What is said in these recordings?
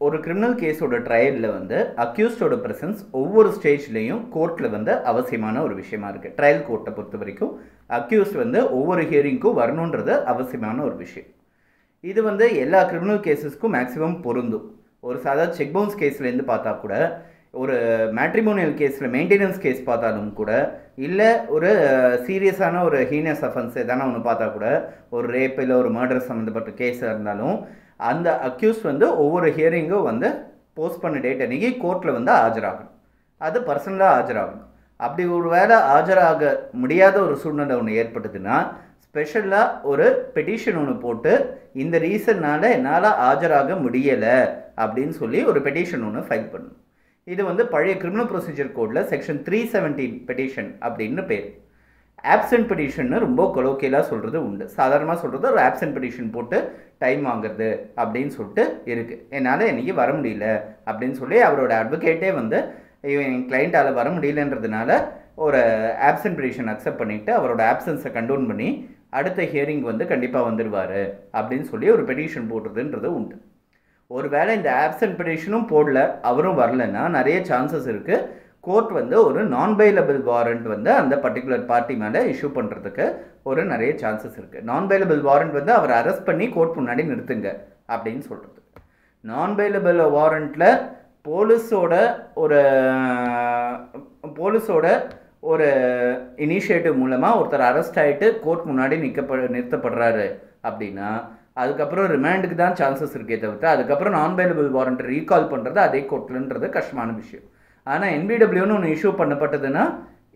ஒரு கிரிமினல் கேஸோட ட்ரையலில் வந்து அக்யூஸ்டோட ப்ரெசன்ஸ் ஒவ்வொரு ஸ்டேஜ்லேயும் கோர்ட்டில் வந்து அவசியமான ஒரு விஷயமா இருக்குது. ட்ரையல் கோர்ட்டை பொறுத்த வரைக்கும் அக்யூஸ்ட் வந்து ஒவ்வொரு ஹியரிங்க்கும் வரணுன்றது அவசியமான ஒரு விஷயம். இது வந்து எல்லா கிரிமினல் கேஸஸ்க்கும் மேக்ஸிமம் பொருந்தும். ஒரு சாதா செக் பவுன்ஸ் கேஸ்லேருந்து பார்த்தா கூட, ஒரு மேட்ரிமோனியல் கேஸில் மெயின்டெனன்ஸ் கேஸ் பார்த்தாலும் கூட, இல்லை ஒரு சீரியஸான ஒரு ஹீனியஸ் அஃபென்ஸ் எதான ஒன்று பார்த்தா கூட, ஒரு ரேப் இல்லை ஒரு மர்டர் சம்மந்தப்பட்ட கேஸாக இருந்தாலும் அந்த அக்யூஸ்ட் வந்து ஒவ்வொரு ஹியரிங்கும் வந்து போஸ்ட் பண்ண டேட் அன்றைக்கி கோர்ட்டில் வந்து ஆஜராகணும். அது பர்சனலாக ஆஜராகணும். அப்படி ஒரு வேளை ஆஜராக முடியாத ஒரு சூழ்நிலை ஒன்று ஏற்பட்டதுன்னா ஸ்பெஷலாக ஒரு பெட்டிஷன் ஒன்று போட்டு இந்த ரீசன்னால் என்னால் ஆஜராக முடியலை அப்படின்னு சொல்லி ஒரு பெட்டிஷன் ஒன்று ஃபைல் பண்ணணும். இது வந்து பழைய கிரிமினல் ப்ரொசீஜர் கோடில் செக்ஷன் 317 பெட்டிஷன் அப்படின்னு பேர். ஆப்சென்ட் பெட்டிஷன்னு ரொம்ப கொலோக்கியலாக சொல்கிறது உண்டு. சாதாரணமாக சொல்கிறது ஒரு ஆப்சென்ட் பெட்டிஷன் போட்டு டைம் வாங்குறது அப்படின்னு சொல்லிட்டு இருக்குது. என்னால் இன்றைக்கி வர முடியல அப்படின்னு சொல்லி அவரோட அட்வொகேட்டே வந்து என் கிளைண்ட்டால் வர முடியலன்றதுனால ஒரு ஆப்சென்ட் பெட்டிஷன் அக்செப்ட் பண்ணிவிட்டு அவரோட ஆப்சன்ஸை கண்டோன் பண்ணி அடுத்த ஹியரிங் வந்து கண்டிப்பாக வந்துடுவார் அப்படின்னு சொல்லி ஒரு பெட்டிஷன் போடுறதுன்றது உண்டு. ஒரு வேளை இந்த ஆப்சென்ட் பெட்டிஷனும் போடல, அவரும் வரலன்னா நிறைய சான்சஸ் இருக்குது கோர்ட் வந்து ஒரு நான் பெயிலபிள் வாரண்ட் வந்து அந்த பர்டிகுலர் பார்ட்டி மேலே இஷ்யூ பண்ணுறதுக்கு ஒரு நிறைய சான்சஸ் இருக்குது. நான் பெயிலபிள் வாரண்ட் வந்து அவர் அரெஸ்ட் பண்ணி கோர்ட் முன்னாடி நிறுத்துங்க அப்படின்னு சொல்கிறது. நான் பெயிலபிள் வாரண்ட்டில் போலீஸோட ஒரு இனிஷியேட்டிவ் மூலமாக ஒருத்தர் அரெஸ்ட் ஆகிட்டு கோர்ட் முன்னாடி நிறுத்தப்படுறாரு அப்படின்னா அதுக்கப்புறம் ரிமாண்டுக்கு தான் சான்சஸ் இருக்கே தவிர்த்து அதுக்கப்புறம் நான் பெயிலபிள் வாரண்ட் ரீகால் பண்ணுறது அதே கோர்ட்லன்றது கஷ்டமான விஷயம். ஆனால் என்பிடபிள்யூன்னு ஒன்று இஷ்யூ பண்ணப்பட்டதுன்னா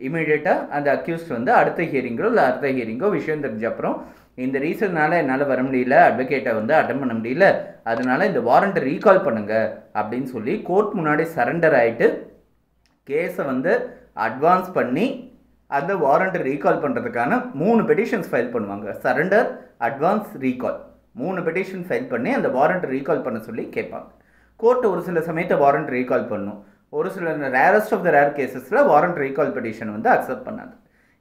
இமீடியட்டாக அந்த அக்யூஸ்ட் வந்து அடுத்த ஹியரிங்கோ இல்லை அடுத்த ஹியரிங்கோ விஷயம் தெரிஞ்ச அப்புறம் இந்த ரீசன்னால என்னால் வர முடியல, அட்வொகேட்டை வந்து அட்டன் பண்ண முடியல, அதனால இந்த வாரண்ட்டை ரீகால் பண்ணுங்க அப்படின்னு சொல்லி கோர்ட் முன்னாடி சரண்டர் ஆகிட்டு கேஸை வந்து அட்வான்ஸ் பண்ணி அந்த வாரண்ட்டை ரீகால் பண்ணுறதுக்கான 3 பெட்டிஷன்ஸ் ஃபைல் பண்ணுவாங்க. Surrender, advance, recall 3 petition file பண்ணி அந்த வாரண்ட்டை ரீகால் பண்ண சொல்லி கேட்பாங்க. கோர்ட்டு ஒரு சில சமயத்தை வாரண்ட் ரீகால் பண்ணும். ஒரு சில ரேரஸ்ட் ஆஃப் த ரேர் கேசஸில் வாரண்ட் ரீகால் பெட்டிஷன் வந்து அக்செப்ட் பண்ணாது.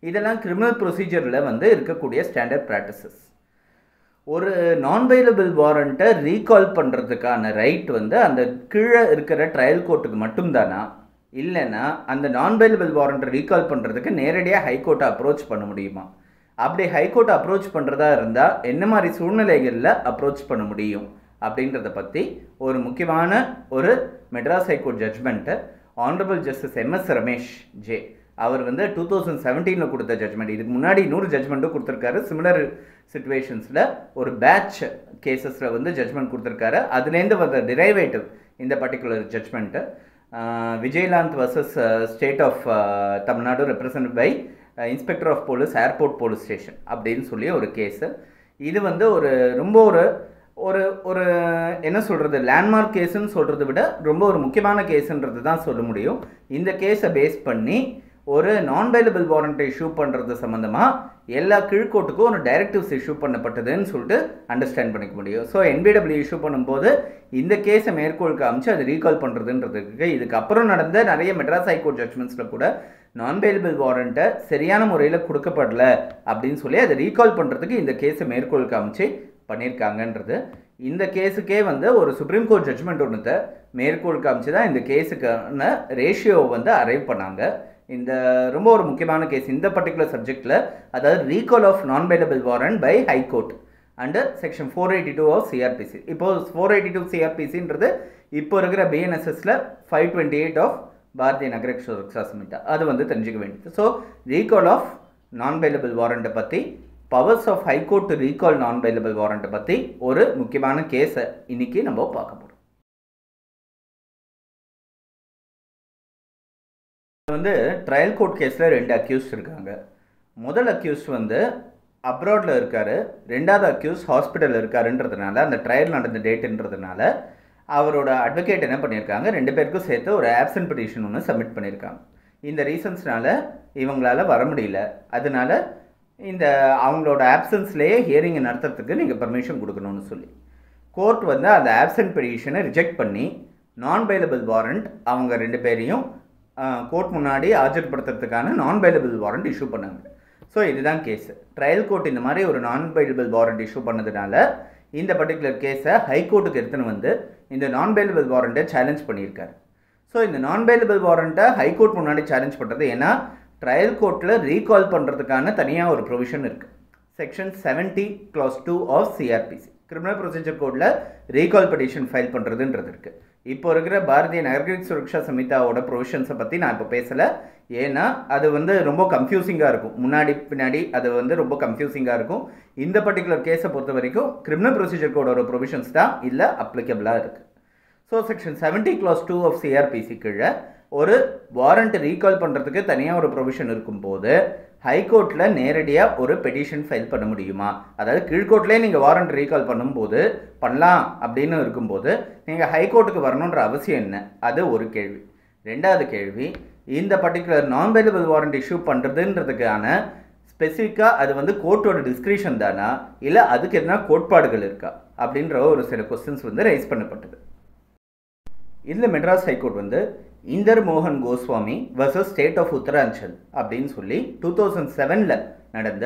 இதெல்லாம் கிரிமினல் ப்ரொசீஜரில் வந்து இருக்கக்கூடிய ஸ்டாண்டர்ட் ப்ராக்டிசஸ். ஒரு நான் பெயிலபிள் வாரண்ட்டை ரீகால் பண்ணுறதுக்கான ரைட் வந்து அந்த கீழே இருக்கிற ட்ரையல் கோர்ட்டுக்கு மட்டும்தானா, இல்லைன்னா அந்த நான் பெயிலபிள் வாரண்ட்டை ரீகால் பண்ணுறதுக்கு நேரடியாக ஹைகோர்ட்டை அப்ரோச் பண்ண முடியுமா? அப்படி ஹைகோர்ட்டை அப்ரோச் பண்ணுறதா இருந்தால் என்ன மாதிரி சூழ்நிலைகளில் அப்ரோச் பண்ண முடியும் அப்படின்றத பற்றி ஒரு முக்கியமான ஒரு மெட்ராஸ் ஹைகோர்ட் ஜட்ஜ்மெண்ட்டை honourable justice MS Ramesh J அவர் வந்து 2017 கொடுத்த ஜட்ஜ்மெண்ட். இதுக்கு முன்னாடி 100 ஜட்ஜ்மெண்ட்டும் கொடுத்துருக்காரு. சிமிலர் சிச்சுவேஷன்ஸில் ஒரு பேட்ச் கேசஸில் வந்து ஜட்ஜ்மெண்ட் கொடுத்துருக்காரு. அதுலேருந்து வந்த டிரைவேட்டிவ் இந்த particular judgement Vijayalanth versus state of Tamil Nadu represent by inspector of police airport police station அப்படின்னு சொல்லி ஒரு கேஸு. இது வந்து ரொம்ப ஒரு என்ன சொல்கிறது, லேண்ட்மார்க் கேஸுன்னு சொல்கிறத விட ரொம்ப ஒரு முக்கியமான கேஸுன்றது தான் சொல்ல முடியும். இந்த கேஸை பேஸ் பண்ணி ஒரு நான் பெயிலபிள் வாரண்ட்டை இஷ்யூ பண்ணுறது சம்மந்தமாக எல்லா கீழ்கோர்ட்டுக்கும் ஒரு டைரக்டிவ்ஸ் இஷ்யூ பண்ணப்பட்டதுன்னு சொல்லிட்டு அண்டர்ஸ்டாண்ட் பண்ணிக்க முடியும். ஸோ என்பிடபிள்யூ இஷ்யூ பண்ணும்போது இந்த கேஸை மேற்கோள் காமிச்சு அதை ரீகால் பண்ணுறதுன்றதுக்கு இதுக்கப்புறம் நடந்த நிறைய மெட்ராஸ் ஹைகோர்ட் ஜட்ஜ்மெண்ட்ஸில் கூட நான் பெயிலபிள் வாரண்ட்டை சரியான முறையில் கொடுக்கப்படல அப்படின்னு சொல்லி அதை ரீகால் பண்ணுறதுக்கு இந்த கேஸை மேற்கோள் காமிச்சு பண்ணியிருக்காங்கன்றது. இந்த கேஸுக்கே வந்து ஒரு சுப்ரீம் கோர்ட் ஜட்ஜ்மெண்ட் ஒன்றுத்தை மேற்கோள் காமிச்சு தான் இந்த கேஸுக்கான ரேஷியோவை வந்து அரைவ் பண்ணாங்க. இந்த ரொம்ப ஒரு முக்கியமான கேஸ் இந்த பர்டிகுலர் சப்ஜெக்டில், அதாவது recall of non bailable warrant by high court under section 482 of CrPC. இப்போது 482 சிஆர்பிசின்றது இப்போ இருக்கிற பிஎன்எஸ்எஸில் 528 ஆஃப் பாரதிய நகர சுரக்ஷா சமிதா, அது வந்து தெரிஞ்சுக்க வேண்டியது. So recall of non bailable வாரண்ட்டை பற்றி, powers of high court to recall non bailable வாரண்ட்டை பற்றி ஒரு முக்கியமான கேஸை இன்றைக்கி நம்ம பார்க்க போகிறோம். வந்து ட்ரையல் கோர்ட் கேஸில் 2 அக்யூஸ்ட் இருக்காங்க. முதல் அக்யூஸ்ட் வந்து அப்ராடில் இருக்கார், ரெண்டாவது அக்யூஸ்ட் ஹாஸ்பிட்டலில் இருக்காருன்றதுனால அந்த ட்ரையல் நடந்த டேட்டுன்றதுனால அவரோட அட்வொகேட் என்ன பண்ணியிருக்காங்க, 2 பேருக்கும் சேர்த்து ஒரு ஆப்சென்ட் பெட்டிஷன் ஒன்று சப்மிட் பண்ணியிருக்காங்க. இந்த ரீசன்ஸ்னால இவங்களால வர முடியல, அதனால இந்த அவங்களோட ஆப்சன்ஸ்லேயே ஹியரிங்கை நடத்துறதுக்கு நீங்கள் பர்மிஷன் கொடுக்கணும்னு சொல்லி கோர்ட் வந்து அந்த ஆப்சென்ட் பெட்டிஷனை ரிஜெக்ட் பண்ணி நான் பெயிலபிள் வாரண்ட் அவங்க 2 பேரையும் கோர்ட் முன்னாடி ஆஜர்படுத்துறதுக்கான நான் பெயிலபிள் வாரண்ட் இஷ்யூ பண்ணாங்க. ஸோ இதுதான் கேஸு. ட்ரையல் கோர்ட் இந்த மாதிரி ஒரு நான் பெயிலபிள் வாரண்ட் இஷ்யூ பண்ணதுனால இந்த பர்டிகுலர் கேஸை ஹைகோர்ட்டுக்கு எடுத்துன்னு வந்து இந்த நான் பெயிலபிள் வாரண்ட்டை சேலஞ்ச் பண்ணியிருக்காரு. ஸோ இந்த நான் பெயிலபிள் வாரண்ட்டை ஹைகோர்ட் முன்னாடி சேலஞ்ச் பண்ணுறது, ஏன்னா ட்ரையல் கோர்ட்டில் ரீகால் பண்ணுறதுக்கான தனியாக ஒரு ப்ரொவிஷன் இருக்குது. Section 70 clause 2 of CrPC, criminal procedure கோடில் ரீகால் பெட்டிஷன் ஃபைல் பண்ணுறதுன்றது இருக்குது. இப்போ இருக்கிற பாரதிய நாகரிக் சுரக்ஷா சமிதாவோட ப்ரொவிஷன்ஸை பற்றி நான் இப்போ பேசலை, ஏன்னா அது வந்து ரொம்ப கன்ஃபியூசிங்காக இருக்கும். முன்னாடி பின்னாடி அது வந்து ரொம்ப கன்ஃபியூசிங்காக இருக்கும். இந்த பர்டிகுலர் கேஸை பொறுத்த வரைக்கும் கிரிமினல் ப்ரொசீஜர் கோடோட ப்ரொவிஷன்ஸ் தான் இல்லை அப்ளிகபிளாக இருக்குது. So section 70 clause 2 of CrPC கீழே ஒரு வாரண்ட் ரீகால் பண்ணுறதுக்கு தனியாக ஒரு ப்ரொவிஷன் இருக்கும்போது ஹைகோர்ட்டில் நேரடியாக ஒரு பெட்டிஷன் ஃபைல் பண்ண முடியுமா? அதாவது கீழ்கோர்ட்லேயே நீங்கள் வாரண்ட் ரீகால் பண்ணும்போது பண்ணலாம் அப்படின்னு இருக்கும்போது நீங்கள் ஹைகோர்ட்டுக்கு வரணுன்ற அவசியம் என்ன? அது ஒரு கேள்வி. ரெண்டாவது கேள்வி, இந்த பர்டிகுலர் நான் பெயிலபிள் வாரண்ட் இஷ்யூ பண்ணுறதுன்றதுக்கான ஸ்பெசிஃபிக்காக அது வந்து கோர்ட்டோட டிஸ்கிரிப்ஷன் தானா, இல்லை அதுக்கு எதனா கோட்பாடுகள் இருக்கா அப்படின்ற ஒரு சில கொஸ்டின்ஸ் வந்து ரைஸ் பண்ணப்பட்டது. இதில் மெட்ராஸ் ஹைகோர்ட் வந்து இந்தர் மோகன் Goswami versus state of Uttaranchal அப்படின்னு சொல்லி 2007 நடந்த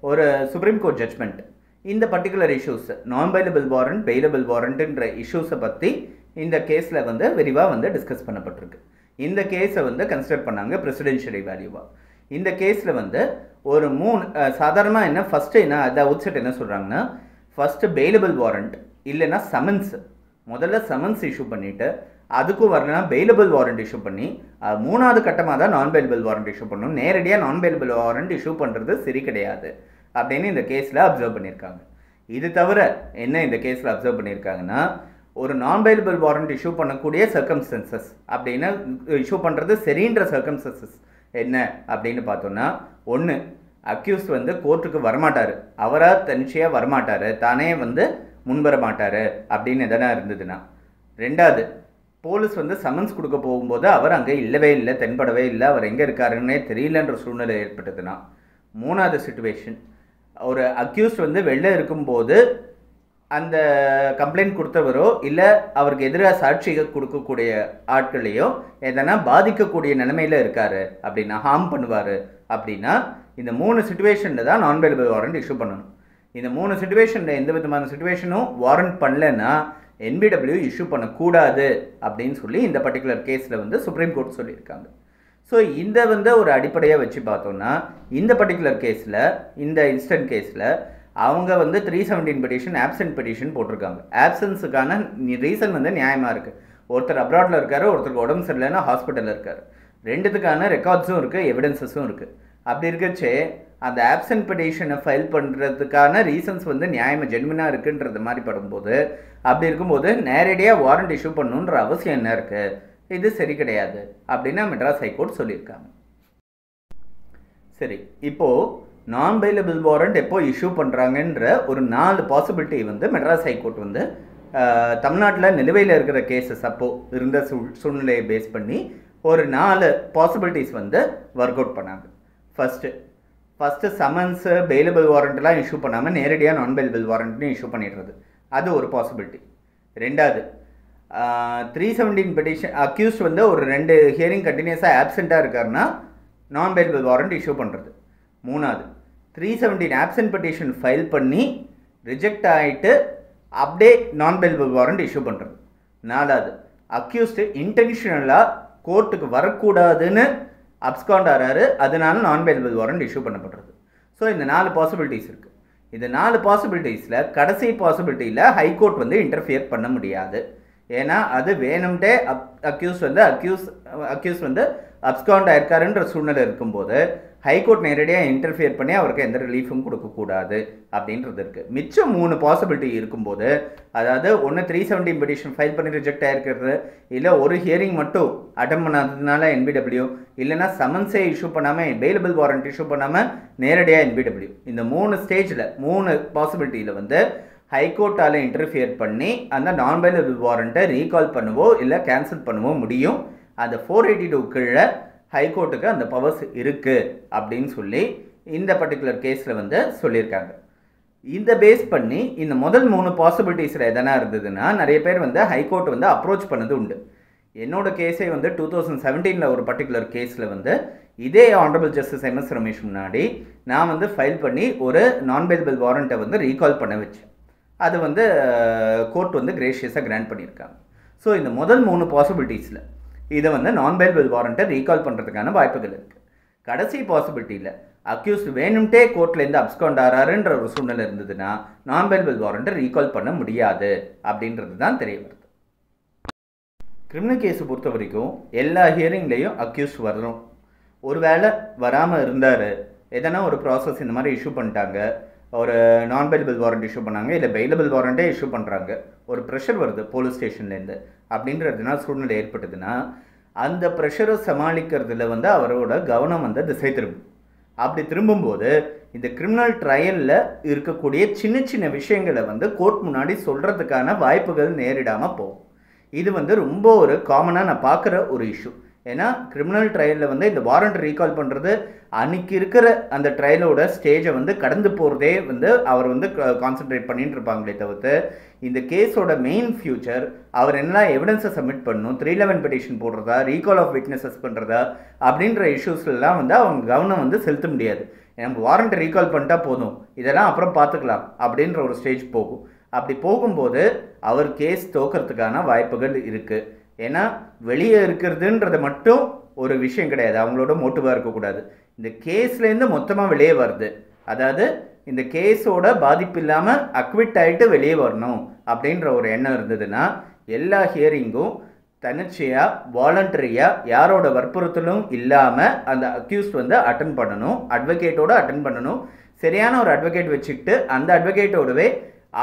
ஒரு சுப்ரீம் கோர்ட் ஜட்ஜ்மெண்ட் இந்த particular issues non bailable warrant, bailable வாரண்ட்ன்ற இஷ்யூஸை பற்றி இந்த கேஸில் வந்து விரிவாக வந்து டிஸ்கஸ் பண்ணப்பட்டிருக்கு. இந்த கேஸை வந்து கன்சிடர் பண்ணாங்க பிரசிடென்ஷியல் வேல்யூவாக. இந்த கேஸில் வந்து ஒரு சாதாரணமாக என்ன ஃபஸ்ட்டு என்ன அதை அவுட் செட் என்ன சொல்கிறாங்கன்னா, ஃபஸ்ட்டு பெயிலபிள் வாரண்ட் இல்லைன்னா சமன்ஸ், முதல்ல சமன்ஸ் இஷ்யூ பண்ணிவிட்டு அதுக்கும் வரலனா பெயிலபிள் வாரண்ட் இஷ்யூ பண்ணி மூணாவது கட்டமாக தான் நான் பெயிலபிள் வாரண்ட் இஷ்யூ பண்ணணும். நேரடியாக நான் பெயிலபிள் வாரண்ட் இஷ்யூ பண்ணுறது சரி கிடையாது அப்படின்னு இந்த கேஸில் அப்சர்வ் பண்ணியிருக்காங்க. இது தவிர என்ன இந்த கேஸில் அப்சர்வ் பண்ணியிருக்காங்கன்னா, ஒரு நான் பெயிலபிள் வாரண்ட் இஷ்யூ பண்ணக்கூடிய சர்க்கம்ஸ்டன்சஸ் அப்படின்னு இஷ்யூ பண்ணுறது சரின்ற சர்க்கம்ஸ்டன்சஸ் என்ன அப்படின்னு பார்த்தோன்னா, ஒன்று அக்யூஸ் வந்து கோர்ட்டுக்கு வரமாட்டார், அவராக தனிச்சையாக வரமாட்டார், தானே வந்து முன்வர மாட்டார் அப்படின்னு எதனா இருந்ததுன்னா. ரெண்டாவது, போலீஸ் வந்து சம்மன்ஸ் கொடுக்க போகும்போது அவர் அங்கே இல்லவே இல்லை, தென்படவே இல்லை, அவர் எங்கே இருக்காருன்னே தெரியலன்ற சூழ்நிலை ஏற்பட்டதுன்னா. மூணாவது சிச்சுவேஷன், ஒரு அக்யூஸ்ட் வந்து வெளில இருக்கும்போது அந்த கம்ப்ளைண்ட் கொடுத்தவரோ இல்லை அவருக்கு எதிராக சாட்சியை கொடுக்கக்கூடிய ஆட்களையோ எதனா பாதிக்கக்கூடிய நிலைமையில் இருக்கார் அப்படின்னா, ஹார்ம் பண்ணுவார் அப்படின்னா, இந்த 3 சிச்சுவேஷனில் தான் நான் பெயிலபிள் வாரண்ட் இஷ்யூ பண்ணணும். இந்த 3 சிச்சுவேஷனில் எந்த விதமான சிச்சுவேஷனும் வாரண்ட் பண்ணலைன்னா NBW இஷ்யூ பண்ணக்கூடாது அப்படின்னு சொல்லி இந்த பர்டிகுலர் கேஸில் வந்து சுப்ரீம் கோர்ட் சொல்லியிருக்காங்க. ஸோ இந்த வந்து ஒரு அடிப்படையாக வச்சு பார்த்தோன்னா, இந்த பர்டிகுலர் கேஸில், இந்த இன்ஸ்டன்ட் கேஸில் அவங்க வந்து 317 பெட்டிஷன் ஆப்சன்ட் பெட்டிஷன் போட்டிருக்காங்க. ஆப்சன்ஸுக்கான ரீசன் வந்து நியாயமாக இருக்குது. ஒருத்தர் அப்ராடில் இருக்கார், ஒருத்தருக்கு உடம்பு சரியில்லைன்னா ஹாஸ்பிட்டலில் இருக்கார். ரெண்டுத்துக்கான ரெக்கார்ட்ஸும் இருக்குது, எவிடன்சஸும் இருக்குது. அப்படி இருக்கச்சே அந்த ஆப்சன்ட் பெட்டிஷனை ஃபைல் பண்ணுறதுக்கான ரீசன்ஸ் வந்து நியாயமாக ஜென்வினாக இருக்குன்றது மாதிரி படும்போது, அப்படி இருக்கும்போது நேரடியாக வாரண்ட் இஷ்யூ பண்ணணுன்ற அவசியம் என்ன இருக்குது? இது சரி கிடையாது அப்படின்னு மெட்ராஸ் ஹைகோர்ட் சொல்லியிருக்காங்க. சரி, இப்போது நான் பெயிலபிள் வாரண்ட் எப்போ இஷ்யூ பண்ணுறாங்கன்ற ஒரு 4 பாசிபிலிட்டி வந்து மெட்ராஸ் ஹைகோர்ட் வந்து தமிழ்நாட்டில் நிலுவையில் இருக்கிற கேஸஸ் அப்போது இருந்த சூழ்நிலையை பேஸ் பண்ணி ஒரு 4 பாசிபிலிட்டிஸ் வந்து ஒர்க் அவுட் பண்ணாங்க. ஃபஸ்ட்டு சமன்ஸு பெயிலபிள் வாரண்ட்லாம் இஷ்யூ பண்ணாமல் நேரடியாக நான் பெயிலபிள் வாரண்ட்னு இஷ்யூ பண்ணிடுறது, அது ஒரு பாசிபிலிட்டி. ரெண்டாவது, 317 பெட்டிஷன் அக்யூஸ்ட் வந்து ஒரு 2 ஹியரிங் கண்டினியூஸாக ஆப்செண்ட்டாக இருக்காருன்னா நான் பெயிலபிள் வாரண்ட் இஷ்யூ பண்ணுறது. மூணாவது, 317 ஆப்சென்ட் பெட்டிஷன் ஃபைல் பண்ணி ரிஜெக்ட் ஆகிட்டு அப்படியே நான் பெயிலபிள் வாரண்ட் இஷ்யூ பண்ணுறது. நாலாவது, அக்யூஸ்டு இன்டென்ஷனலாக கோர்ட்டுக்கு வரக்கூடாதுன்னு அப்ஸ்காண்ட் ஆறாரு, அதனால நான் பெயிலபிள் வாரண்ட் இஷ்யூ பண்ணப்படுறது. ஸோ இந்த 4 பாசிபிலிட்டிஸ் இருக்குது. இந்த 4 பாசிபிலிட்டிஸில் கடைசி பாசிபிலிட்டியில் ஹைகோர்ட் வந்து இன்டர்ஃபியர் பண்ண முடியாது. ஏன்னா அது வேணும்ட்டே அக்யூஸ் வந்து அப்ஸ்காண்ட் ஆயிருக்காருன்ற சூழ்நிலை இருக்கும்போது ஹைகோர்ட் நேரடியாக இன்டர்ஃபியர் பண்ணி அவருக்கு எந்த ரிலீஃபும் கொடுக்கக்கூடாது அப்படின்றது இருக்குது. மிச்சம் 3 பாசிபிலிட்டி இருக்கும்போது, அதாவது ஒன்று 317 பெட்டிஷன் ஃபைல் பண்ணி ரிஜெக்ட் ஆகிருக்கிறது, இல்லை ஒரு ஹியரிங் மட்டும் அட்டன் பண்ணாததுனால NBW, இல்லைனா சமன்ஸே இஷ்யூ பண்ணாமல் பெயிலபிள் வாரண்ட் இஷ்யூ பண்ணாமல் நேரடியாக NBW. இந்த 3 ஸ்டேஜில் 3 பாசிபிலிட்டியில் வந்து ஹைகோர்ட்டால் இன்டர்ஃபியர் பண்ணி அந்த நான் பெயிலபிள் வாரண்ட்டை ரீகால் பண்ணவோ இல்லை கேன்சல் பண்ணவோ முடியும். அந்த 482 கீழே ஹைகோர்ட்டுக்கு அந்த பவர்ஸ் இருக்குது அப்படின்னு சொல்லி இந்த பர்டிகுலர் கேஸில் வந்து சொல்லியிருக்காங்க. இந்த பேஸ் பண்ணி இந்த முதல் 3 பாசிபிலிட்டிஸில் எதனா இருந்ததுன்னா நிறைய பேர் வந்து ஹைகோர்ட் வந்து அப்ரோச் பண்ணது உண்டு. என்னோட கேஸே வந்து 2017 ஒரு பர்டிகுலர் கேஸில் வந்து இதே ஆனரபிள் ஜஸ்டிஸ் MS ரமேஷ் முன்னாடி நான் வந்து ஃபைல் பண்ணி ஒரு நான் பெயிலபிள் வாரண்ட்டை வந்து ரீகால் பண்ண வச்சேன். அது வந்து கோர்ட் வந்து கிரேஷியஸாக கிராண்ட் பண்ணியிருக்காங்க. ஸோ இந்த முதல் 3 பாசிபிலிட்டிஸில் இதை வந்து நான் பெயிலபிள் வாரண்ட்டை ரீகால் பண்ணுறதுக்கான வாய்ப்புகள் இருக்குது. கடைசி பாசிபிலிட்டியில் அக்யூஸ்ட் வேணும்ட்டே கோர்ட்லேருந்து அப்ஸ்காண்ட் ஆறாருன்ற ஒரு சூழ்நிலை இருந்ததுன்னா நான் பெயிலபிள் வாரண்ட்டை ரீகால் பண்ண முடியாது அப்படின்றது தான் தெரிய வருது. கிரிமினல் கேஸை பொறுத்த வரைக்கும் எல்லா ஹியரிங்லேயும் அக்யூஸ்ட் வரணும். ஒரு வேளை வராமல் இருந்தார், எதனா ஒரு ப்ராசஸ் இந்த மாதிரி இஷ்யூ பண்ணிட்டாங்க, ஒரு நான் பெயிலபிள் வாரண்ட் இஷ்யூ பண்ணாங்க, இல்லை பெயிலபிள் வாரண்ட்டே இஷ்யூ பண்ணுறாங்க, ஒரு ப்ரெஷர் வருது போலீஸ் ஸ்டேஷன்லேருந்து அப்படின்றதுனா சூழ்நிலை ஏற்பட்டதுன்னா அந்த ப்ரெஷரை சமாளிக்கிறதுல வந்து அவரோட கவனம் வந்து திசை திரும்பும். அப்படி திரும்பும்போது இந்த கிரிமினல் ட்ரையலில் இருக்கக்கூடிய சின்ன சின்ன விஷயங்களை வந்து கோர்ட் முன்னாடி சொல்கிறதுக்கான வாய்ப்புகள் நேரிடாமல் போகும். இது வந்து ரொம்ப ஒரு காமனாக நான் பார்க்குற ஒரு இஷ்யூ. ஏன்னா கிரிமினல் ட்ரையலில் வந்து இந்த வாரண்ட் ரீகால் பண்ணுறது அன்றைக்கி இருக்கிற அந்த ட்ரையலோட ஸ்டேஜை வந்து கடந்து போகிறதே வந்து அவர் வந்து கான்சென்ட்ரேட் பண்ணிட்டு இருப்பாங்களே தவிர்த்து இந்த கேஸோட மெயின் ஃபியூச்சர் அவர் என்ன எவிடன்ஸை சப்மிட் பண்ணணும், 311 பெட்டிஷன் போடுறதா, ரீகால் ஆஃப் விட்னஸஸ் பண்ணுறதா அப்படின்ற இஷ்யூஸ்லாம் வந்து அவங்க கவனம் வந்து செலுத்த முடியாது. நம்ம வாரண்ட் ரீகால் பண்ணிட்டா போதும், இதெல்லாம் அப்புறம் பார்த்துக்கலாம் அப்படின்ற ஒரு ஸ்டேஜ் போகும். அப்படி போகும்போது அவர் கேஸ் தோக்கிறதுக்கான வாய்ப்புகள் இருக்குது. ஏன்னா வெளியே இருக்கிறதுன்றது மட்டும் ஒரு விஷயம் கிடையாது, அவங்களோட மோட்டிவாக இருக்கக்கூடாது. இந்த கேஸ்லேருந்து மொத்தமாக வெளியே வருது, அதாவது இந்த கேஸோட பாதிப்பு இல்லாமல் அக்விட் ஆகிட்டு வெளியே வரணும் அப்படின்ற ஒரு எண்ணம் இருந்ததுன்னா எல்லா ஹியரிங்கும் தன்னிச்சையாக வாலண்டரியாக யாரோட வற்புறுத்தலும் இல்லாமல் அந்த அக்யூஸ்ட் வந்து அட்டன் பண்ணணும், அட்வொகேட்டோடு அட்டன் பண்ணணும். சரியான ஒரு அட்வொகேட் வச்சுக்கிட்டு அந்த அட்வொகேட்டோடவே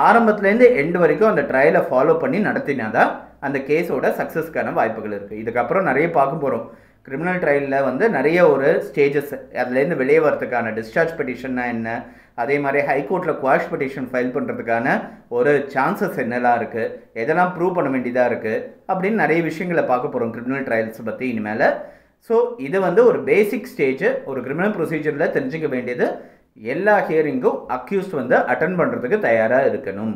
ஆரம்பத்துலேருந்து எண்டு வரைக்கும் அந்த ட்ரையலை ஃபாலோ பண்ணி நடத்தினா தான் அந்த கேஸோட சக்ஸஸ்க்கான வாய்ப்புகள் இருக்குது. இதுக்கப்புறம் நிறைய பார்க்க போகிறோம். கிரிமினல் ட்ரையலில் வந்து நிறைய ஒரு ஸ்டேஜஸ், அதுலேருந்து வெளியே வரதுக்கான டிஸ்சார்ஜ் பெட்டிஷன்னா என்ன, அதே மாதிரி ஹைகோர்ட்டில் குவாஷ் பெட்டிஷன் ஃபைல் பண்ணுறதுக்கான ஒரு சான்சஸ் என்னெல்லாம் இருக்குது, எதெல்லாம் ப்ரூவ் பண்ண வேண்டியதாக இருக்குது அப்படின்னு நிறைய விஷயங்களை பார்க்க போகிறோம் கிரிமினல் ட்ரையல்ஸ் பற்றி இனிமேல். ஸோ இது வந்து ஒரு பேசிக் ஸ்டேஜ். ஒரு கிரிமினல் ப்ரொசீஜரில் தெரிஞ்சுக்க வேண்டியது எல்லா ஹியரிங்கும் அக்யூஸ்ட் வந்து அட்டன் பண்ணுறதுக்கு தயாராக இருக்கணும்.